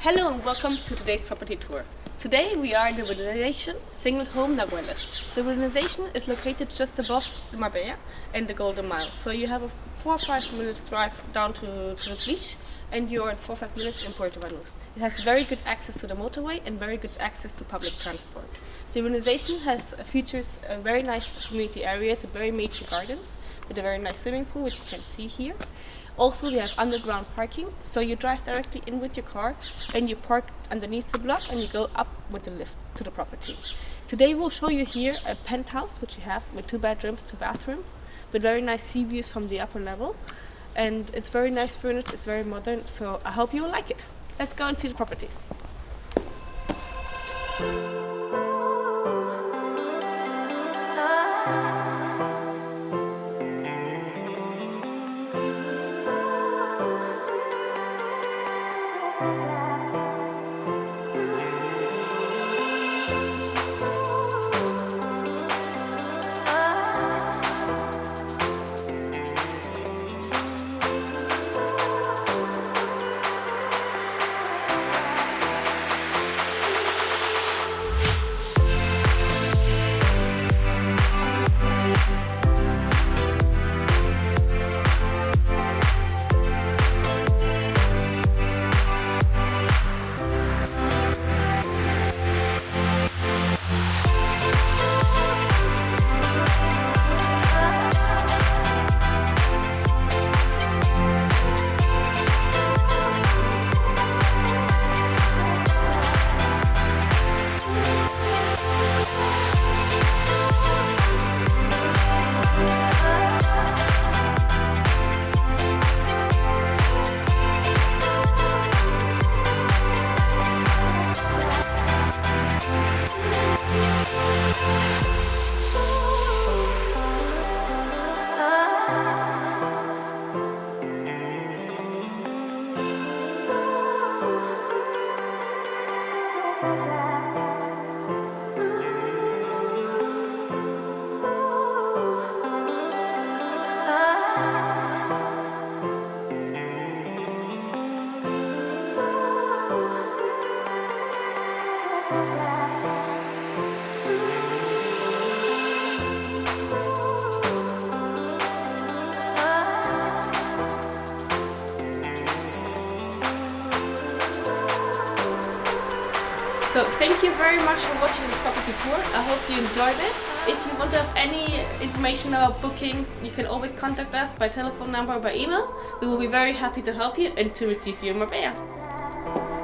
Hello and welcome to today's property tour. Today we are in the Urbanization Single Home Nagueles. The Urbanization is located just above Marbella and the Golden Mile. So you have a 4 or 5 minutes drive down to the beach and you're in 4 or 5 minutes in Puerto Banús. It has very good access to the motorway and very good access to public transport. The urbanization features very nice community areas with very mature gardens with a very nice swimming pool, which you can see here. Also, we have underground parking, so you drive directly in with your car and you park underneath the block and you go up with the lift to the property. Today we'll show you here a penthouse, which you have with 2 bedrooms, 2 bathrooms, with very nice sea views from the upper level. And it's very nice furnished, it's very modern, so I hope you will like it. Let's go and see the property. So thank you very much for watching the property tour. I hope you enjoyed it. If you want to have any information about bookings, you can always contact us by telephone number or by email. We will be very happy to help you and to receive you in Marbella.